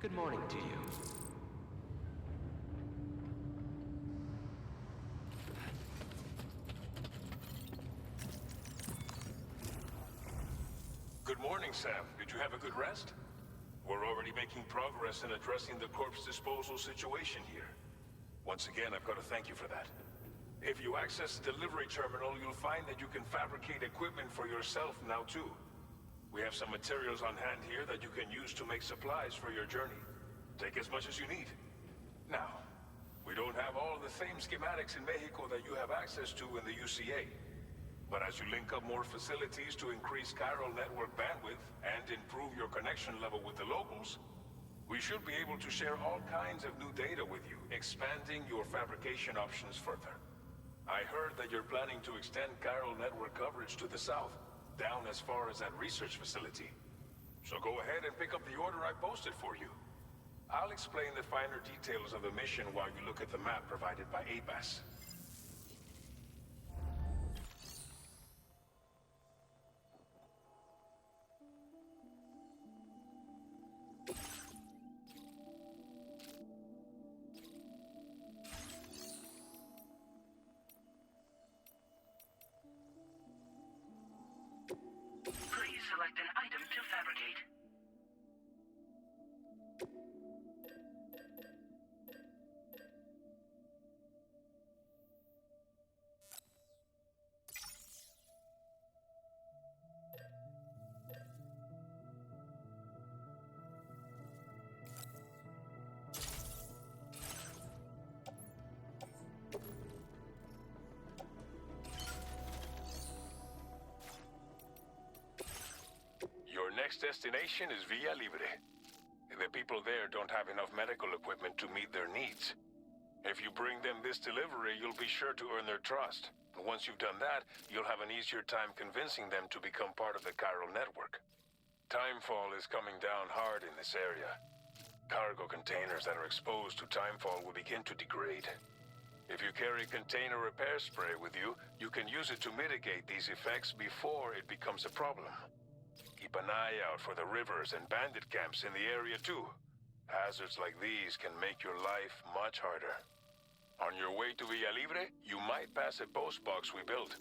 Good morning to you. Good morning, Sam. Did you have a good rest? We're already making progress in addressing the corpse disposal situation here. Once again, I've got to thank you for that. If you access the delivery terminal, you'll find that you can fabricate equipment for yourself now too. We have some materials on hand here that you can use to make supplies for your journey. Take as much as you need. Now, we don't have all the same schematics in Mexico that you have access to in the UCA. But as you link up more facilities to increase chiral network bandwidth and improve your connection level with the locals, we should be able to share all kinds of new data with you, expanding your fabrication options further. I heard that you're planning to extend chiral network coverage to the south, down as far as that research facility. So go ahead and pick up the order I posted for you. I'll explain the finer details of the mission while you look at the map provided by ABAS. Please select an item to fabricate. Your next destination is Villa Libre. The people there don't have enough medical equipment to meet their needs. If you bring them this delivery, you'll be sure to earn their trust. And once you've done that, you'll have an easier time convincing them to become part of the chiral network. Timefall is coming down hard in this area. Cargo containers that are exposed to timefall will begin to degrade. If you carry container repair spray with you, you can use it to mitigate these effects before it becomes a problem. Keep an eye out for the rivers and bandit camps in the area too. Hazards like these can make your life much harder. On your way to Villa Libre, you might pass a post box we built.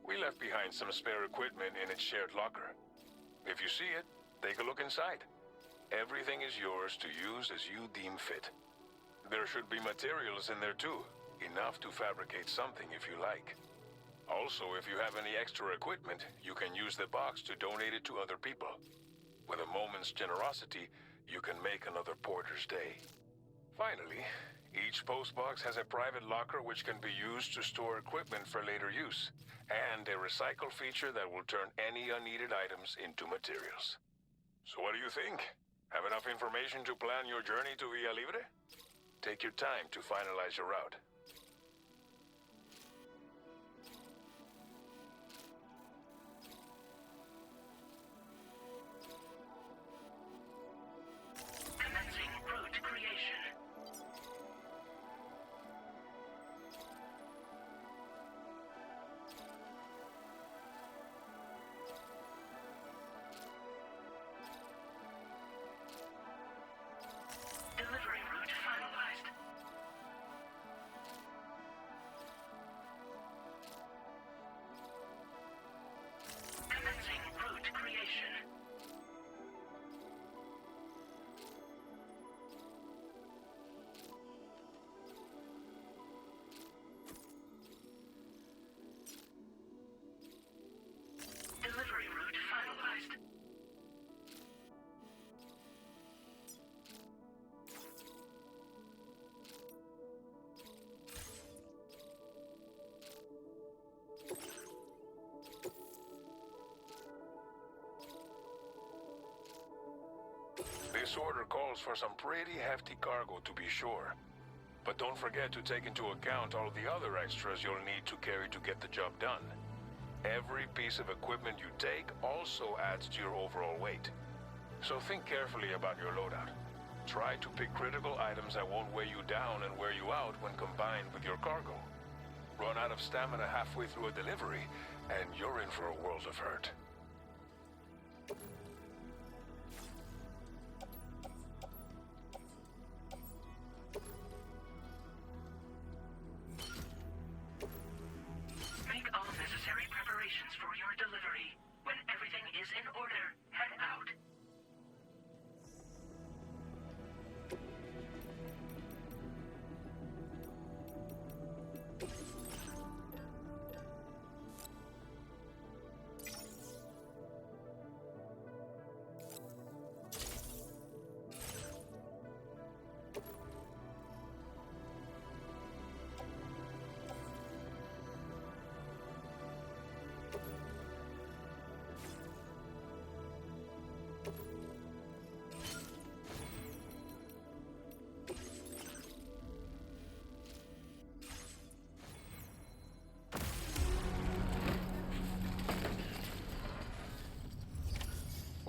We left behind some spare equipment in its shared locker. If you see it, take a look inside. Everything is yours to use as you deem fit. There should be materials in there too, enough to fabricate something if you like. Also, if you have any extra equipment, you can use the box to donate it to other people. With a moment's generosity, you can make another porter's day. Finally, each postbox has a private locker which can be used to store equipment for later use, and a recycle feature that will turn any unneeded items into materials. So what do you think? Have enough information to plan your journey to Villa Libre? Take your time to finalize your route. Commencing route creation. Delivery route finalized. Commencing route creation. Delivery route finalized. This order calls for some pretty hefty cargo to be sure. But don't forget to take into account all the other extras you'll need to carry to get the job done. Every piece of equipment you take also adds to your overall weight. So think carefully about your loadout. Try to pick critical items that won't weigh you down and wear you out when combined with your cargo. Run out of stamina halfway through a delivery, and you're in for a world of hurt.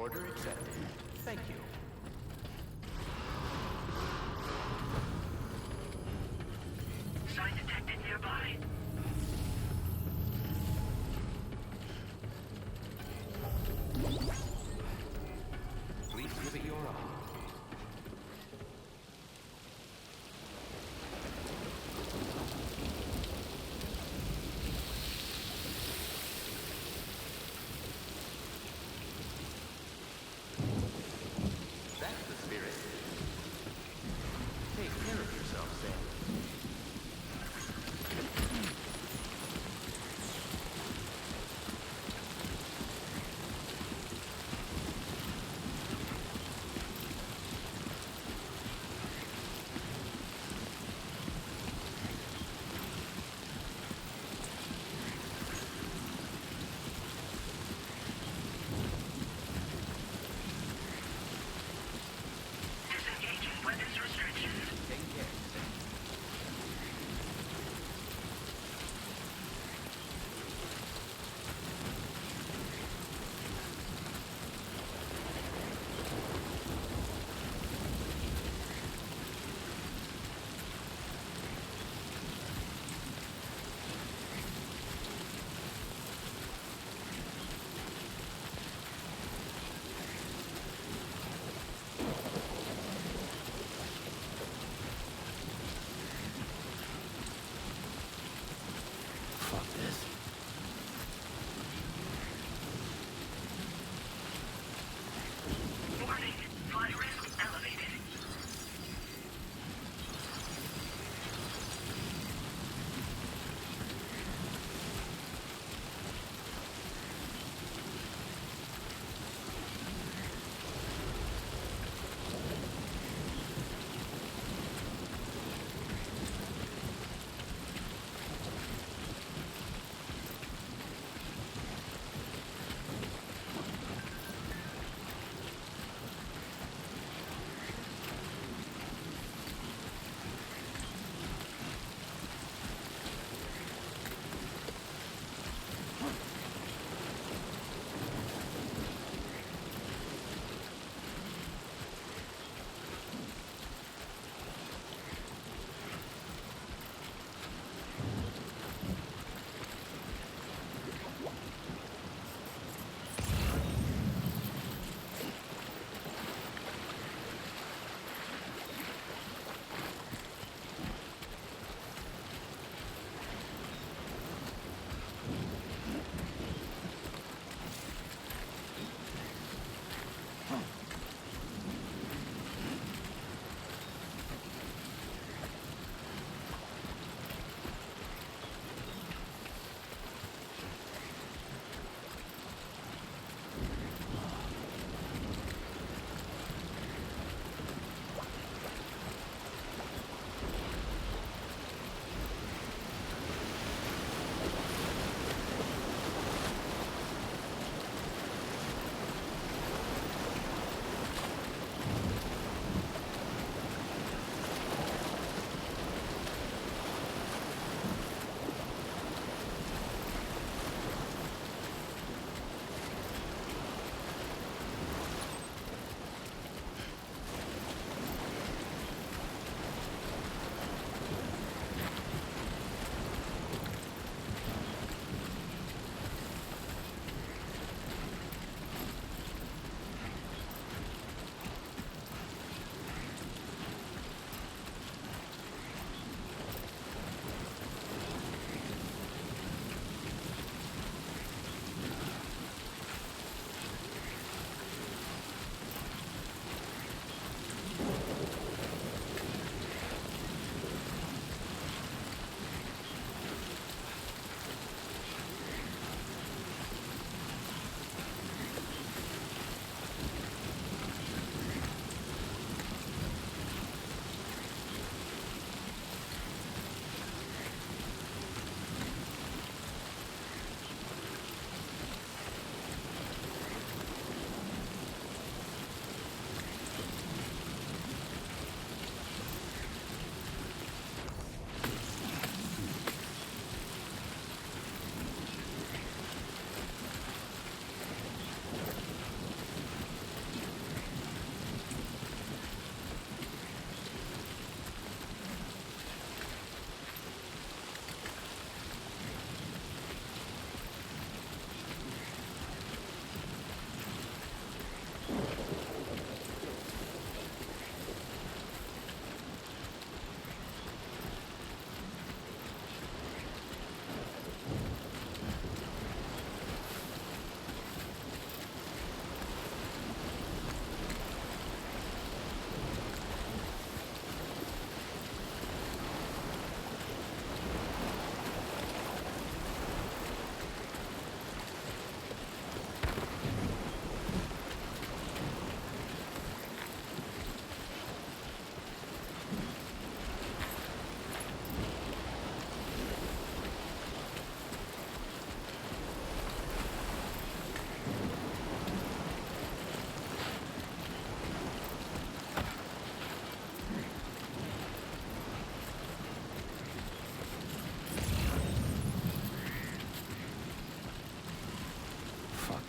Order accepted. Thank you. Sign detected nearby. Please give it your all.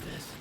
this.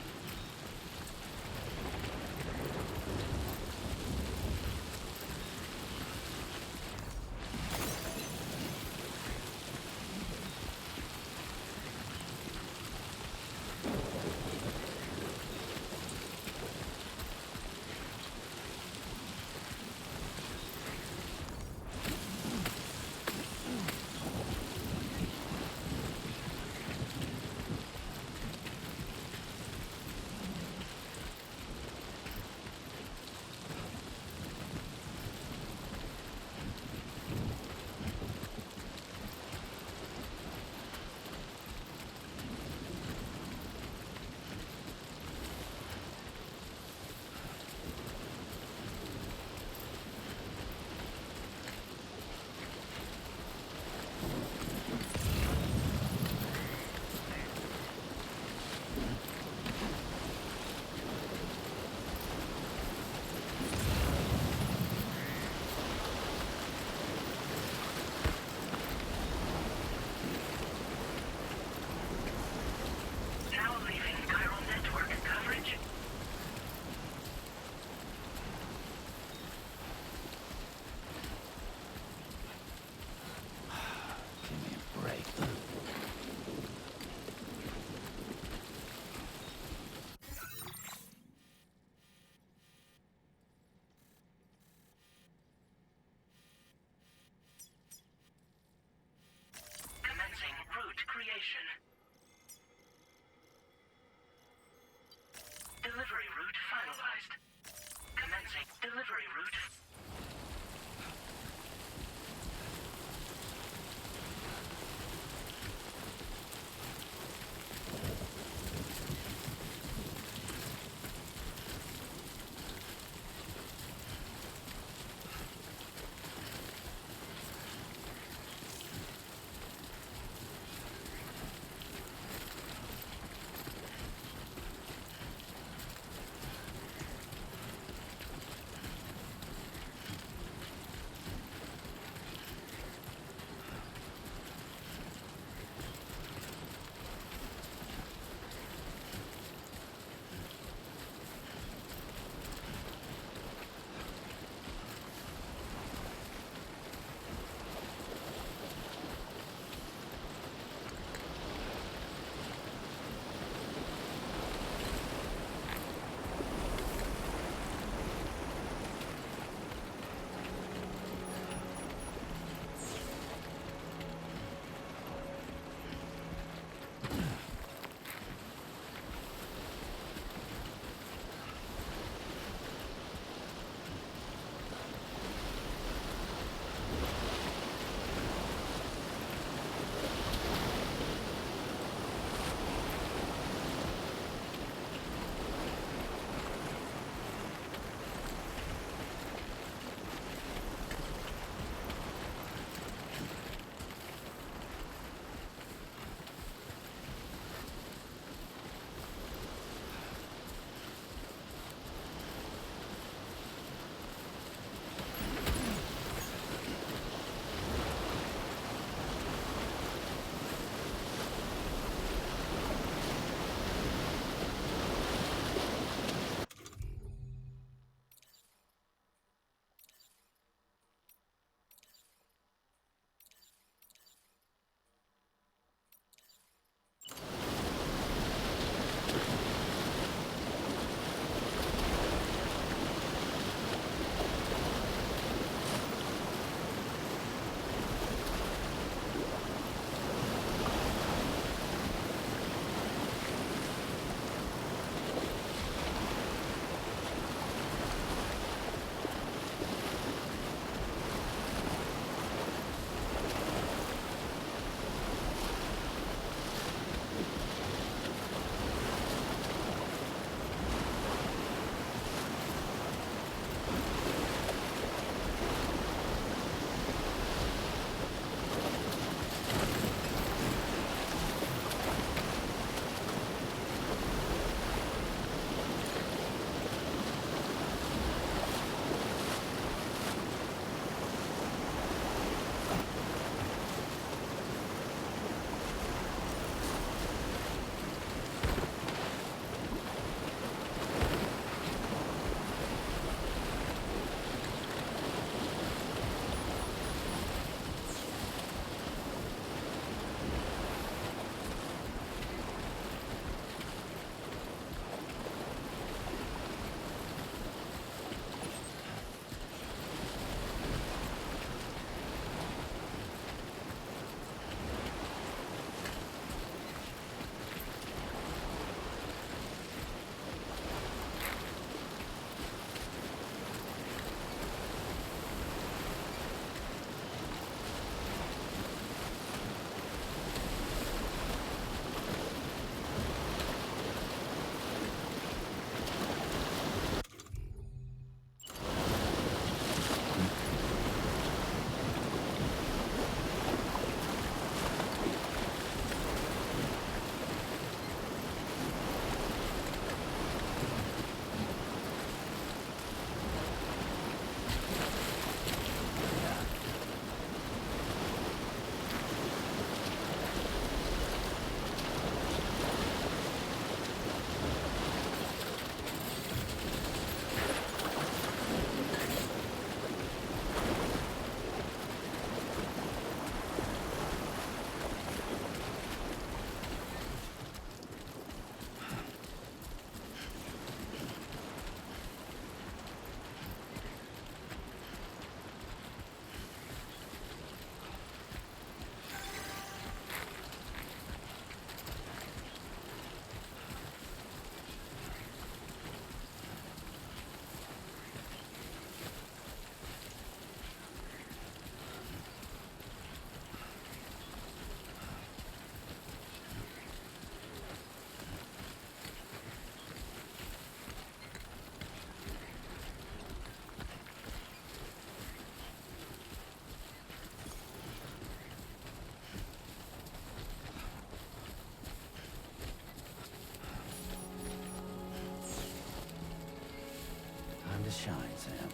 shine, Sam.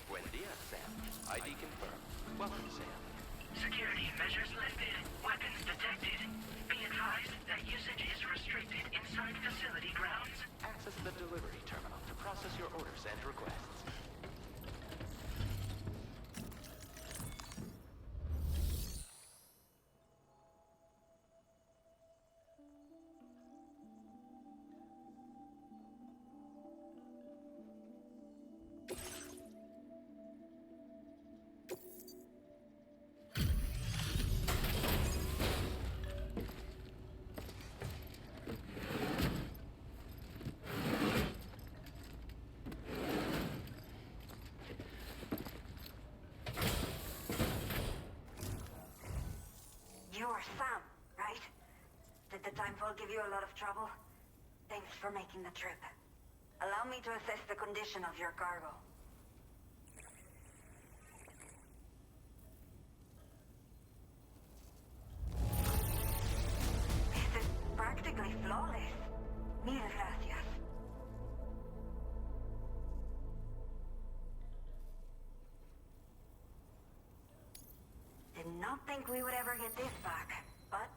Buen dia, Sam. ID confirmed. Welcome, Sam. Security measures lifted. Weapons detected. Be advised that usage is restricted inside facility grounds. Access the delivery terminal to process your orders and requests. You're Sam, right? Did the timefall give you a lot of trouble? Thanks for making the trip. Allow me to assess the condition of your cargo. This is practically flawless. Mil gracias. Did not think we would ever get this back, but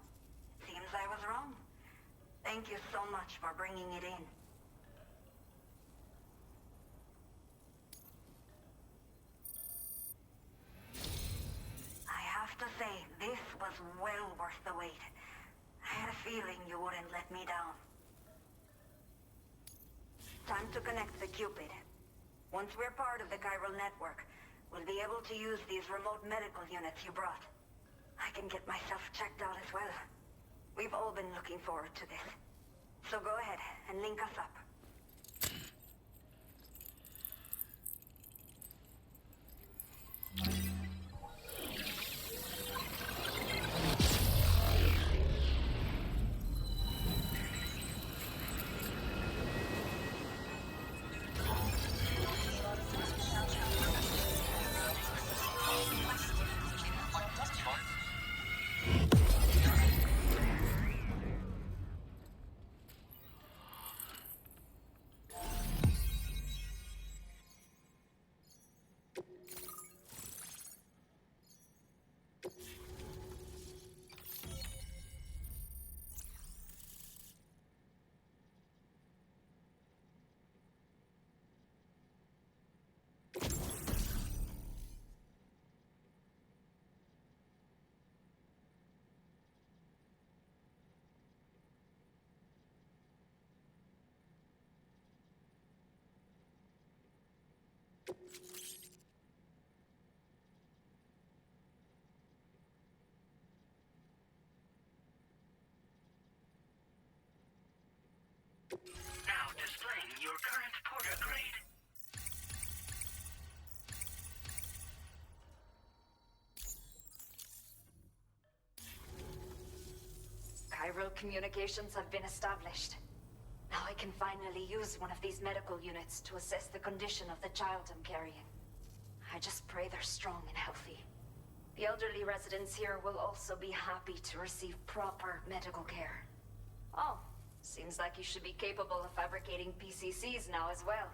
seems I was wrong. Thank you so much for bringing it in. I have to say, this was well worth the wait. I had a feeling you wouldn't let me down. Time to connect the Cupid. Once we're part of the chiral network, we'll be able to use these remote medical units you brought. I can get myself checked out as well. We've all been looking forward to this. So go ahead and link us up. Now displaying your current porter grade. Chiral communications have been established. Now I can finally use one of these medical units to assess the condition of the child I'm carrying. I just pray they're strong and healthy. The elderly residents here will also be happy to receive proper medical care. Oh, seems like you should be capable of fabricating PCCs now as well.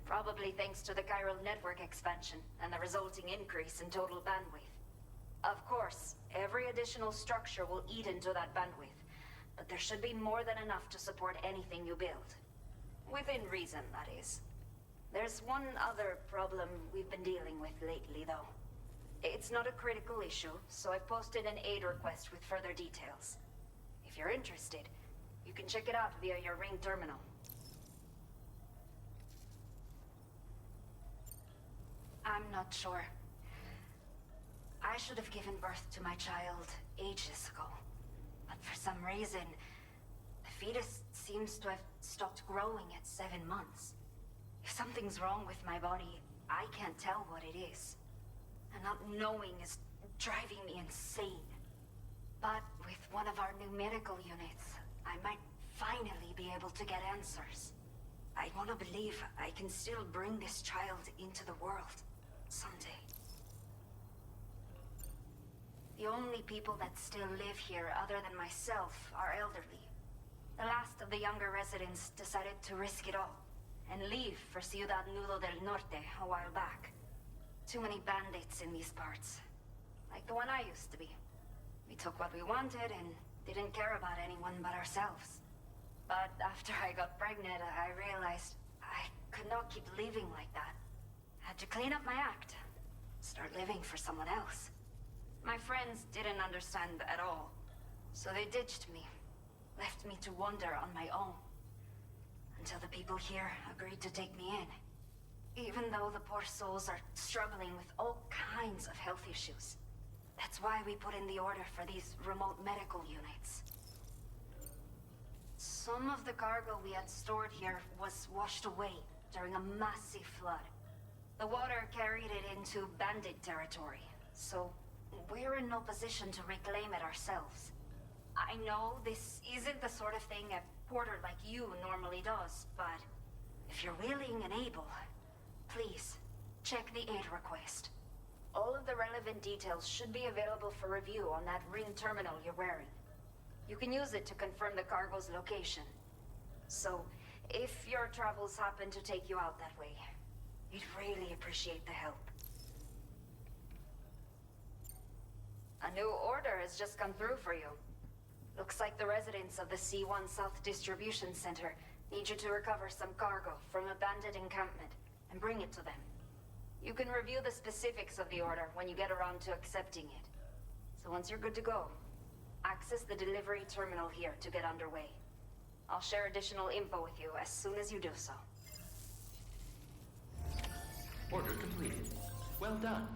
Probably thanks to the chiral network expansion and the resulting increase in total bandwidth. Of course, every additional structure will eat into that bandwidth, but there should be more than enough to support anything you build. Within reason, that is. There's one other problem we've been dealing with lately, though. It's not a critical issue, so I've posted an aid request with further details. If you're interested, you can check it out via your ring terminal. I'm not sure. I should have given birth to my child ages ago. But for some reason, the fetus seems to have stopped growing at 7 months. If something's wrong with my body, I can't tell what it is. And not knowing is driving me insane. But with one of our new medical units, I might finally be able to get answers. I want to believe I can still bring this child into the world someday. The only people that still live here other than myself are elderly. The last of the younger residents decided to risk it all and leave for Ciudad Nudo del Norte a while back. Too many bandits in these parts. Like the one I used to be. We took what we wanted and didn't care about anyone but ourselves. But after I got pregnant, I realized I could not keep living like that. Had to clean up my act. Start living for someone else. My friends didn't understand at all. So they ditched me. Left me to wander on my own. Until the people here agreed to take me in. Even though the poor souls are struggling with all kinds of health issues. That's why we put in the order for these remote medical units. Some of the cargo we had stored here was washed away during a massive flood. The water carried it into bandit territory, so we're in no position to reclaim it ourselves. I know this isn't the sort of thing a porter like you normally does, but if you're willing and able, please, check the aid request. All of the relevant details should be available for review on that ring terminal you're wearing. You can use it to confirm the cargo's location. So, if your travels happen to take you out that way, we'd really appreciate the help. A new order has just come through for you. Looks like the residents of the C1 South Distribution Center need you to recover some cargo from a bandit encampment and bring it to them. You can review the specifics of the order when you get around to accepting it. So once you're good to go, access the delivery terminal here to get underway. I'll share additional info with you as soon as you do so. Order completed. Well done.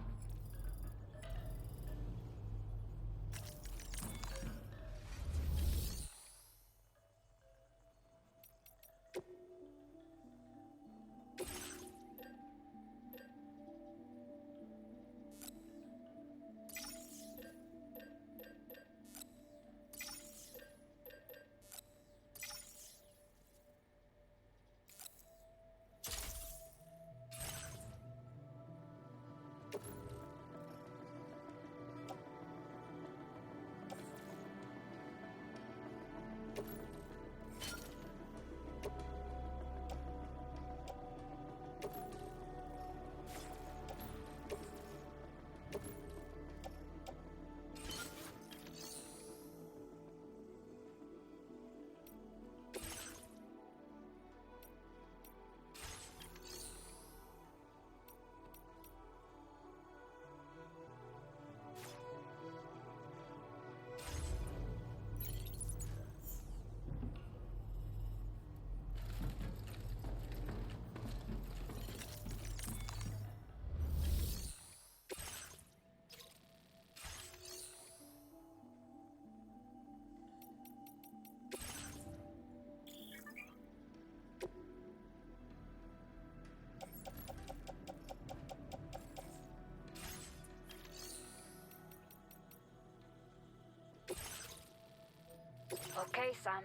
Okay, Sam.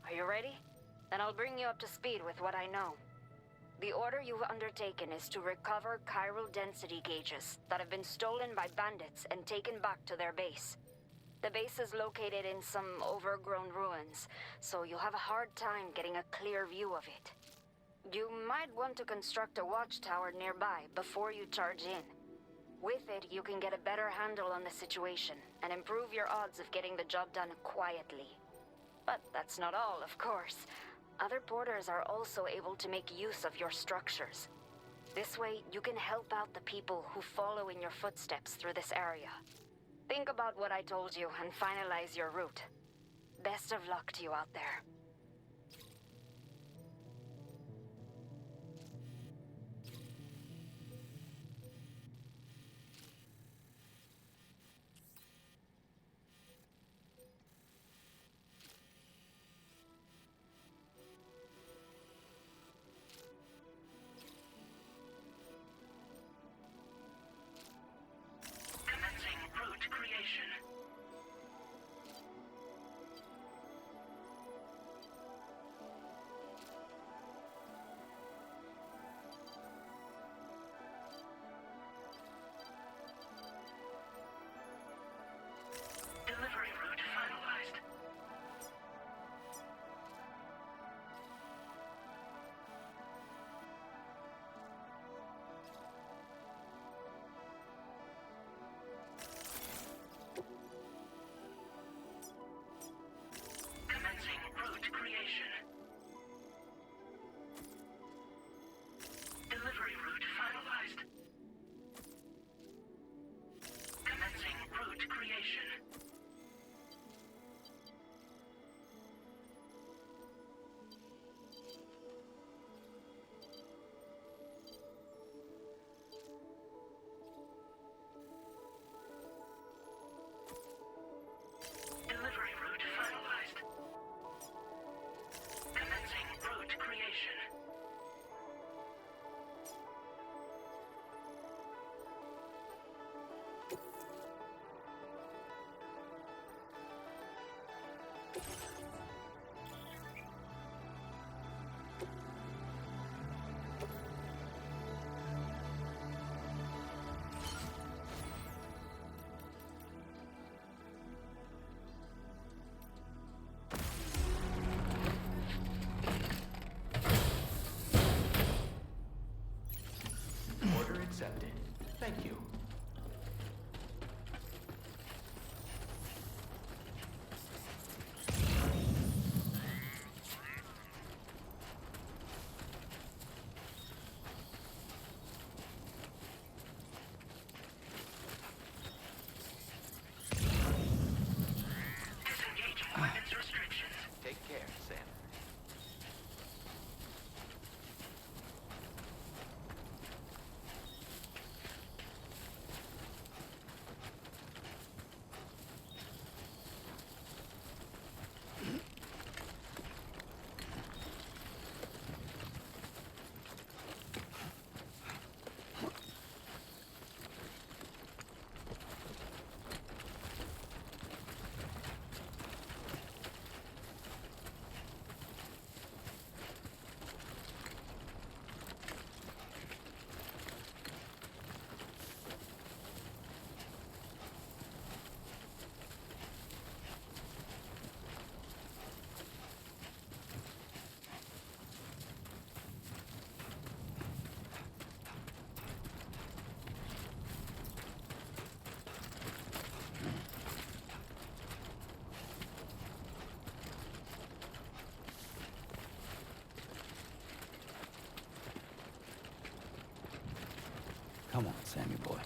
Are you ready? Then I'll bring you up to speed with what I know. The order you've undertaken is to recover chiral density gauges that have been stolen by bandits and taken back to their base. The base is located in some overgrown ruins, so you'll have a hard time getting a clear view of it. You might want to construct a watchtower nearby before you charge in. With it, you can get a better handle on the situation and improve your odds of getting the job done quietly. But that's not all, of course. Other porters are also able to make use of your structures. This way, you can help out the people who follow in your footsteps through this area. Think about what I told you and finalize your route. Best of luck to you out there. Commencing route creation. Delivery route finalized. Commencing route creation. Delivery route finalized. Commencing route creation. Delivery route finalized. Commencing route creation. Order accepted. Thank you. Disengaging weapons restrictions. Take care, Sam. Come on, Sammy boy.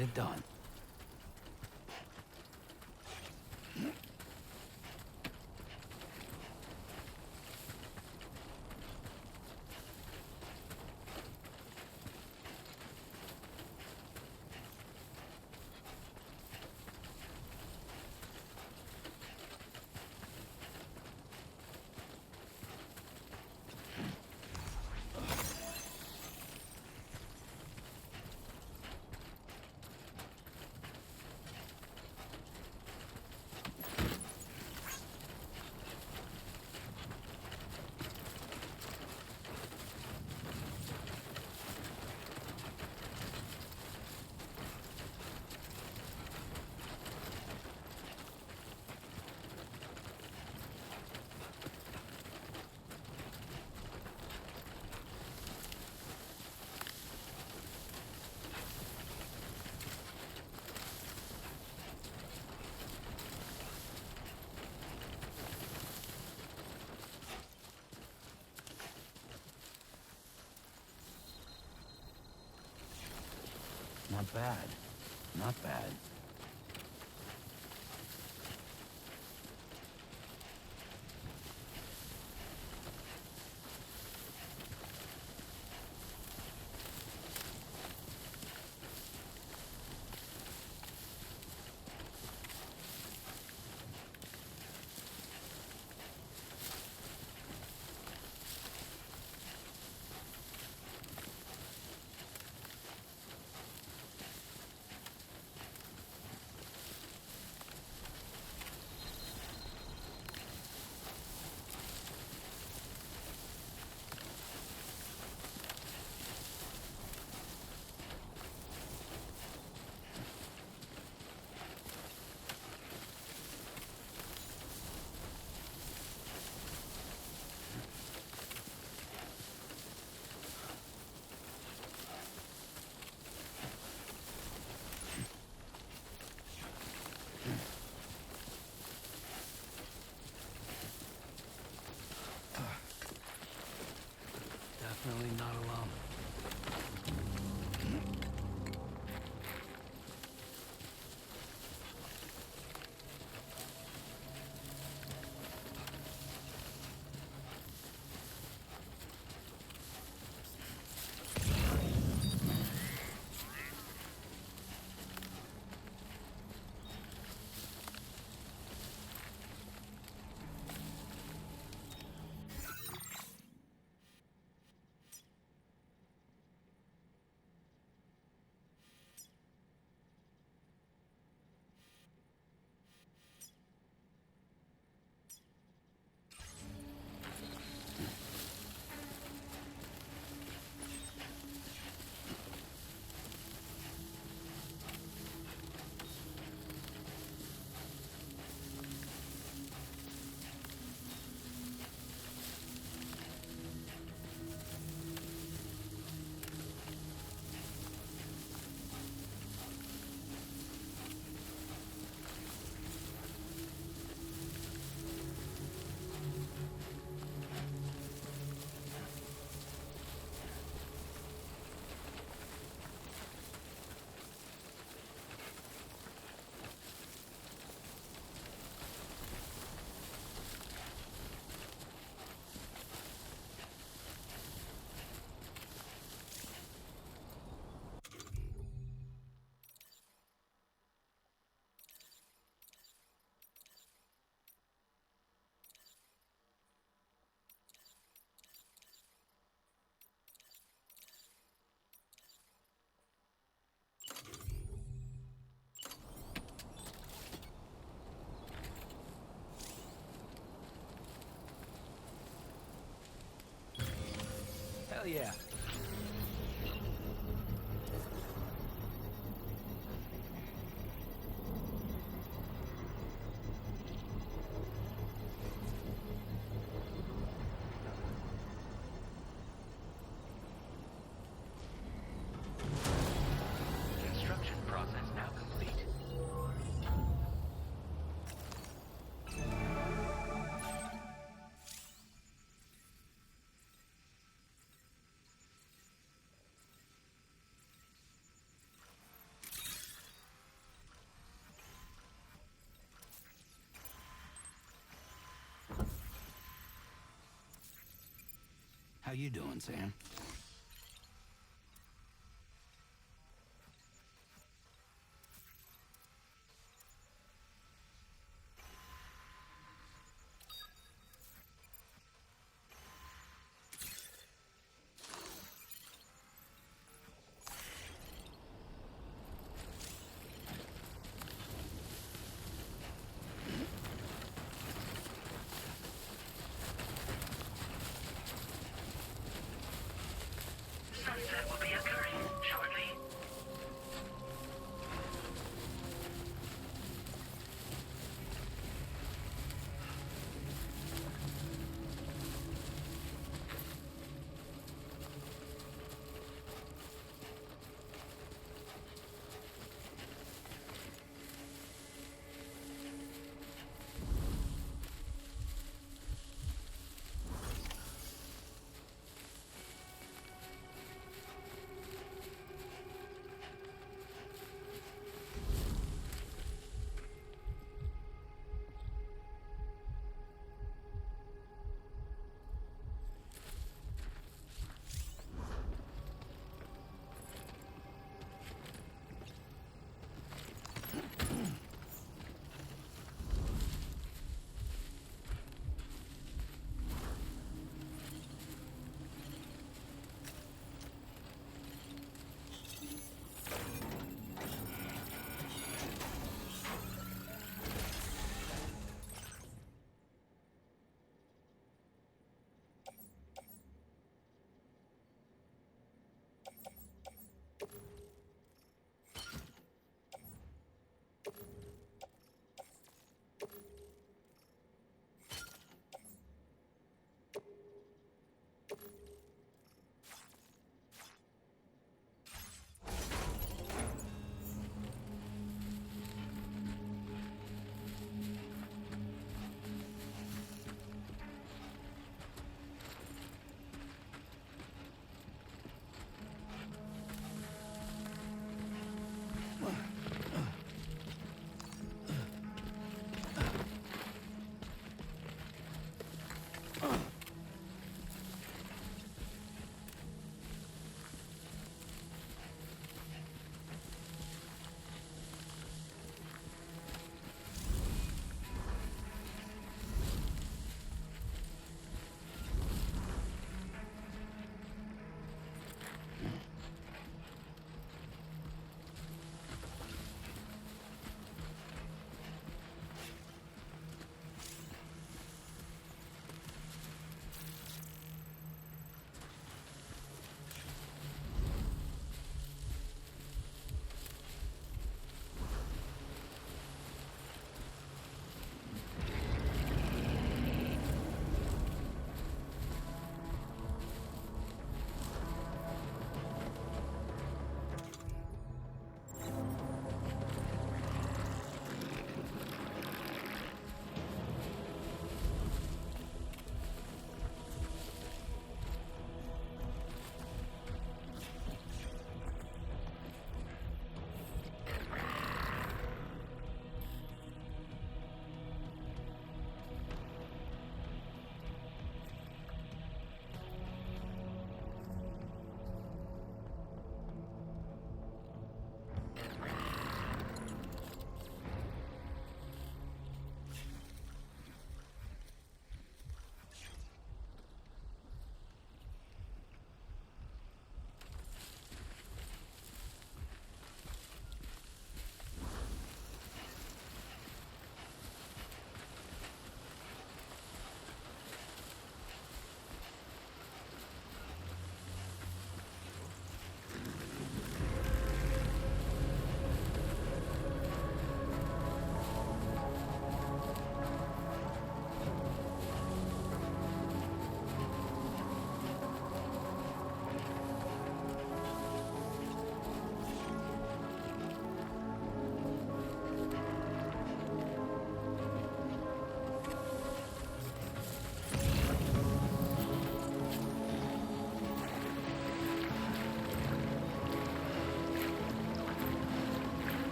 get it done. Not bad. Not bad. Definitely not alone. Hell yeah. Construction process now complete. How you doing, Sam? Sunset will be occurring shortly.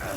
Good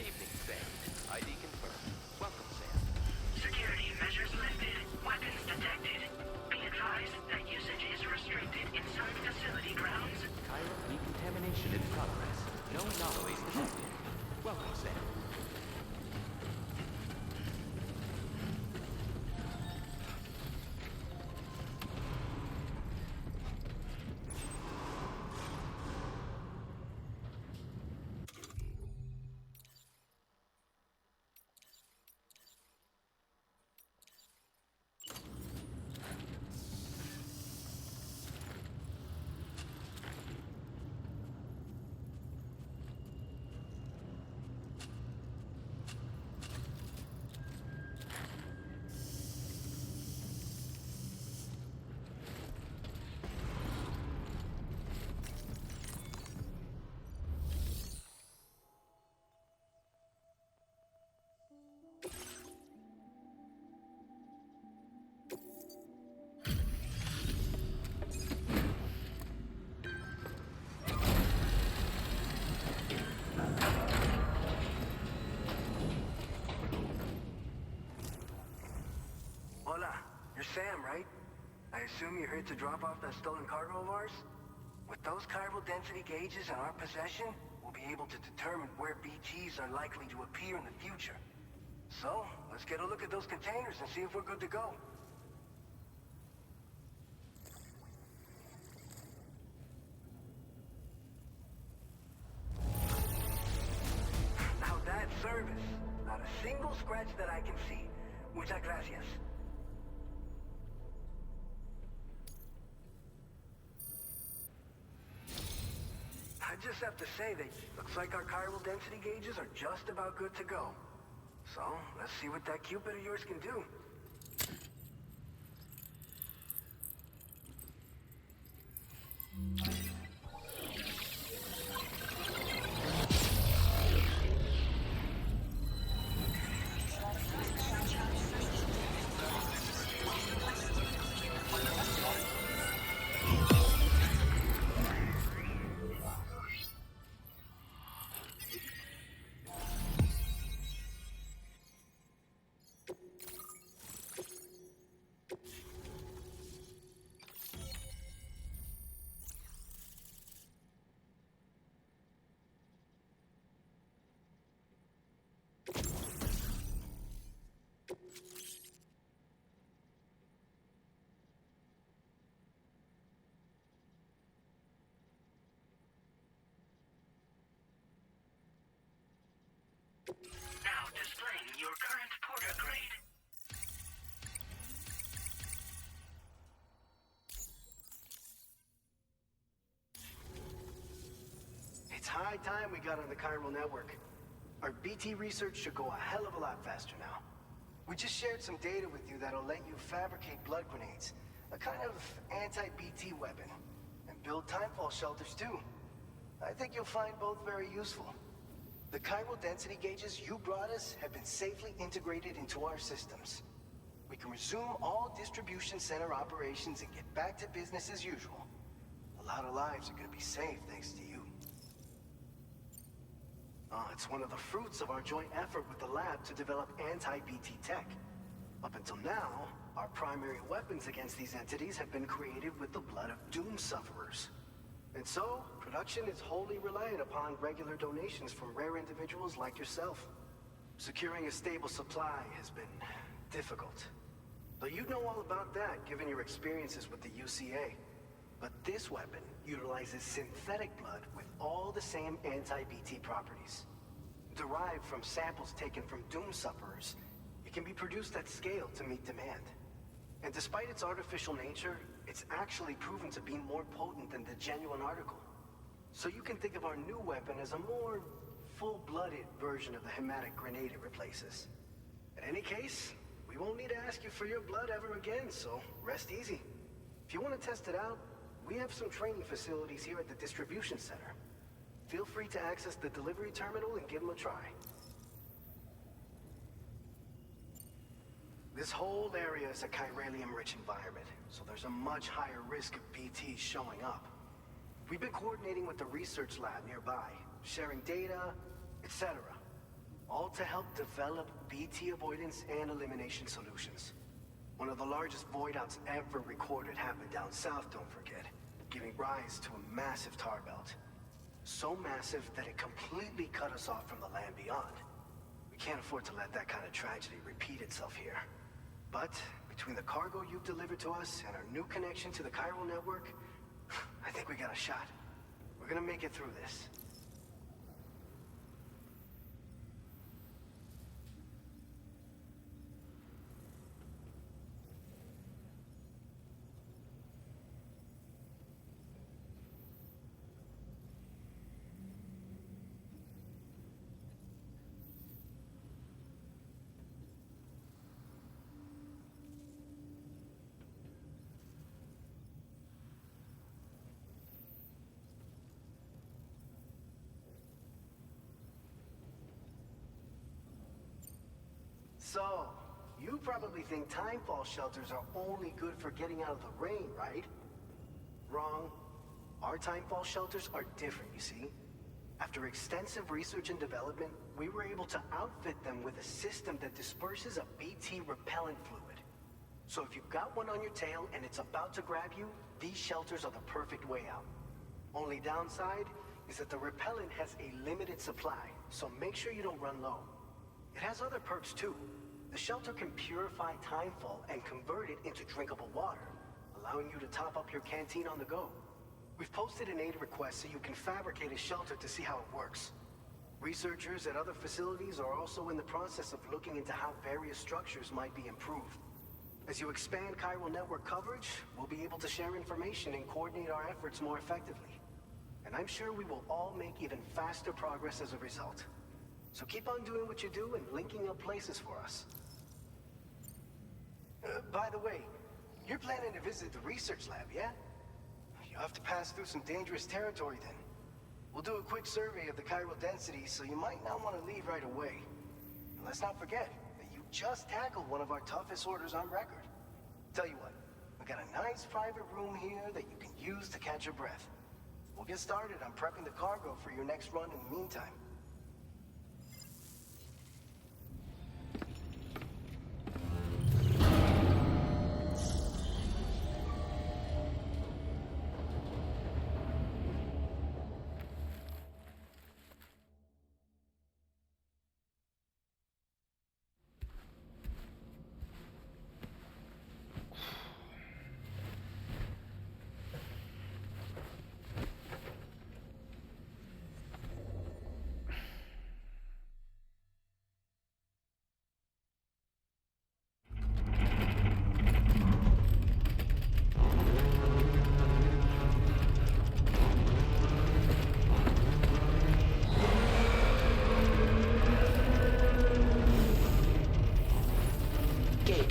evening, Sam. ID confirmed. Welcome, Sam. Security measures lifted. Weapons detected. Be advised that usage is restricted inside facility grounds. Chiral decontamination in progress. No anomalies detected. Welcome, Sam. Hola, you're Sam, right? I assume you're here to drop off that stolen cargo of ours? With those chiral density gauges in our possession, we'll be able to determine where BTs are likely to appear in the future. So, let's get a look at those containers and see if we're good to go. Now that's service. Not a single scratch that I can see. Muchas gracias. I just have to say that looks like our chiral density gauges are just about good to go. So, let's see what that Cupid of yours can do. Now displaying your current porter grade. It's high time we got on the chiral network. Our BT research should go a hell of a lot faster now. We just shared some data with you that'll let you fabricate blood grenades, a kind of anti-BT weapon, and build timefall shelters too. I think you'll find both very useful. The chiral density gauges you brought us have been safely integrated into our systems. We can resume all distribution center operations and get back to business as usual. A lot of lives are gonna be saved thanks to you. It's one of the fruits of our joint effort with the lab to develop anti-BT tech. Up until now, our primary weapons against these entities have been created with the blood of doom sufferers. And so, production is wholly reliant upon regular donations from rare individuals like yourself. Securing a stable supply has been difficult. Though you know all about that, given your experiences with the UCA. But this weapon utilizes synthetic blood with all the same anti-BT properties. Derived from samples taken from doom sufferers, it can be produced at scale to meet demand. And despite its artificial nature, it's actually proven to be more potent than the genuine article. So you can think of our new weapon as a more full-blooded version of the hematic grenade it replaces. In any case, we won't need to ask you for your blood ever again, so rest easy. If you want to test it out, we have some training facilities here at the distribution center. Feel free to access the delivery terminal and give them a try. This whole area is a chiralium-rich environment, so there's a much higher risk of BTs showing up. We've been coordinating with the research lab nearby, sharing data, etc. All to help develop BT avoidance and elimination solutions. One of the largest void-outs ever recorded happened down south, don't forget, giving rise to a massive tar belt. So massive that it completely cut us off from the land beyond. We can't afford to let that kind of tragedy repeat itself here. But between the cargo you've delivered to us and our new connection to the chiral network, I think we got a shot. We're gonna make it through this. So, you probably think timefall shelters are only good for getting out of the rain, right? Wrong. Our timefall shelters are different, you see. After extensive research and development, we were able to outfit them with a system that disperses a BT repellent fluid. So if you've got one on your tail and it's about to grab you, these shelters are the perfect way out. Only downside is that the repellent has a limited supply, so make sure you don't run low. It has other perks too. The shelter can purify timefall and convert it into drinkable water, allowing you to top up your canteen on the go. We've posted an aid request so you can fabricate a shelter to see how it works. Researchers at other facilities are also in the process of looking into how various structures might be improved. As you expand chiral network coverage, we'll be able to share information and coordinate our efforts more effectively. And I'm sure we will all make even faster progress as a result. So keep on doing what you do and linking up places for us. By the way, you're planning to visit the research lab, yeah? You'll have to pass through some dangerous territory then. We'll do a quick survey of the chiral density, so you might not want to leave right away. And let's not forget that you just tackled one of our toughest orders on record. Tell you what, we got a nice private room here that you can use to catch your breath. We'll get started on prepping the cargo for your next run in the meantime.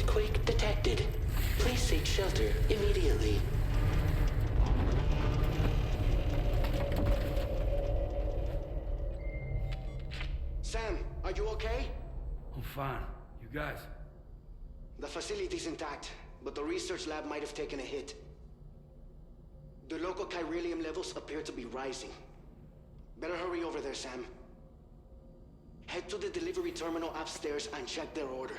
Quake detected. Please seek shelter immediately. Sam, are you okay? I'm fine. You guys? The facility's intact, but the research lab might have taken a hit. The local chiralium levels appear to be rising. Better hurry over there, Sam. Head to the delivery terminal upstairs and check their order.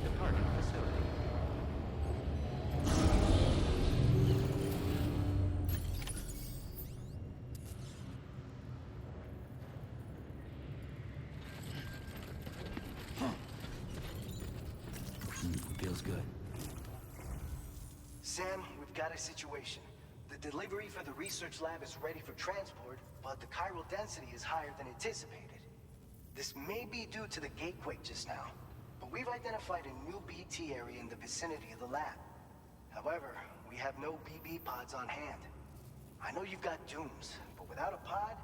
Departing facility. Feels good. Sam, we've got a situation. The delivery for the research lab is ready for transport, but the chiral density is higher than anticipated. This may be due to the gatequake just now, but we've identified a new BT area in the vicinity of the lab. However, we have no BB pods on hand. I know you've got Dooms, but without a pod,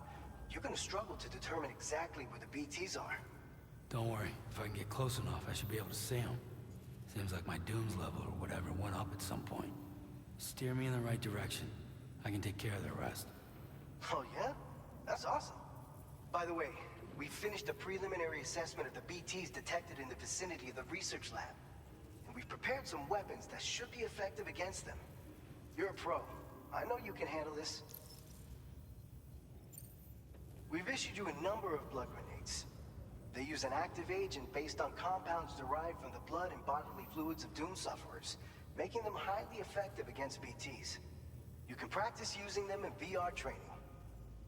you're gonna struggle to determine exactly where the BTs are. Don't worry. If I can get close enough, I should be able to see them. Seems like my Dooms level or whatever went up at some point. Steer me in the right direction. I can take care of the rest. Oh yeah? That's awesome. By the way, we finished a preliminary assessment of the BTs detected in the vicinity of the research lab. And we've prepared some weapons that should be effective against them. You're a pro. I know you can handle this. We've issued you a number of blood grenades. They use an active agent based on compounds derived from the blood and bodily fluids of Doom sufferers, making them highly effective against BTs. You can practice using them in VR training.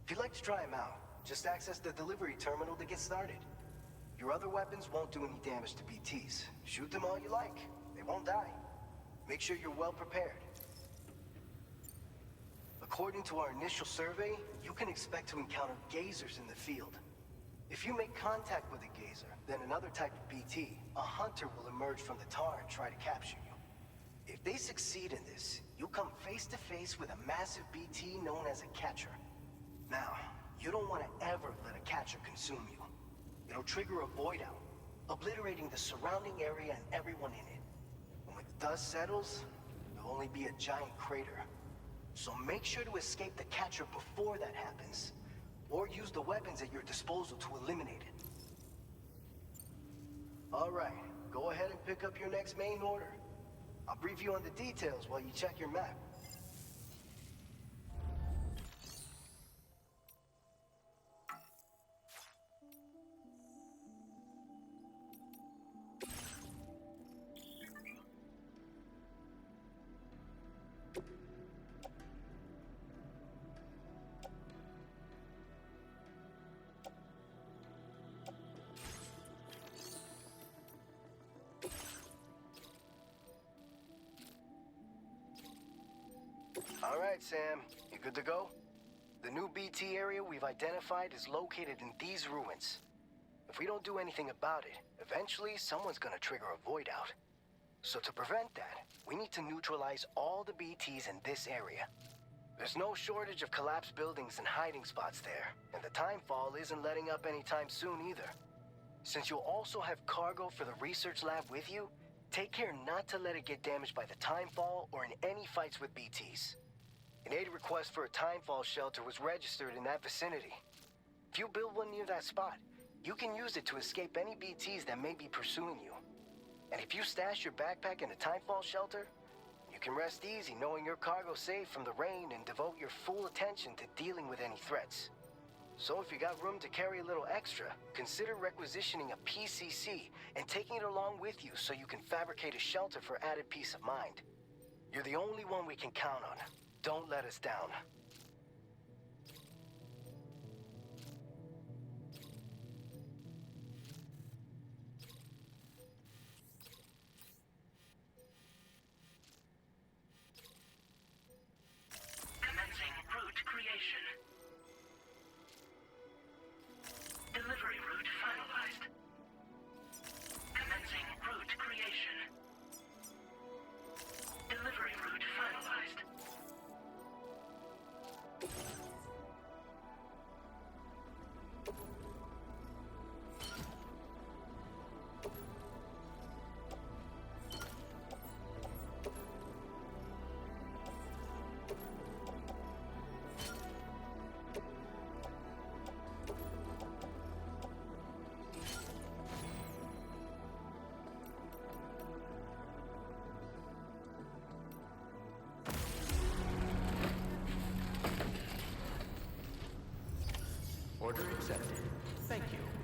If you'd like to try them out, just access the delivery terminal to get started. Your other weapons won't do any damage to BTs. Shoot them all you like. They won't die. Make sure you're well prepared. According to our initial survey, you can expect to encounter gazers in the field. If you make contact with a gazer, then another type of BT, a hunter will emerge from the tar and try to capture you. If they succeed in this, you'll come face to face with a massive BT known as a catcher. Now, you don't want to ever let a catcher consume you. It'll trigger a void out, obliterating the surrounding area and everyone in it. And when the dust settles, there'll only be a giant crater. So make sure to escape the catcher before that happens, or use the weapons at your disposal to eliminate it. All right, go ahead and pick up your next main order. I'll brief you on the details while you check your map. All right, Sam. You good to go? The new BT area we've identified is located in these ruins. If we don't do anything about it, eventually someone's gonna trigger a void out. So to prevent that, we need to neutralize all the BTs in this area. There's no shortage of collapsed buildings and hiding spots there, and the timefall isn't letting up anytime soon either. Since you'll also have cargo for the research lab with you, take care not to let it get damaged by the timefall or in any fights with BTs. An aid request for a timefall shelter was registered in that vicinity. If you build one near that spot, you can use it to escape any BTs that may be pursuing you. And if you stash your backpack in a timefall shelter, you can rest easy knowing your cargo's safe from the rain and devote your full attention to dealing with any threats. So if you got room to carry a little extra, consider requisitioning a PCC and taking it along with you so you can fabricate a shelter for added peace of mind. You're the only one we can count on. Don't let us down. Commencing route creation. Delivery route finalized. Commencing route creation. Delivery route finalized. Order accepted. Thank you.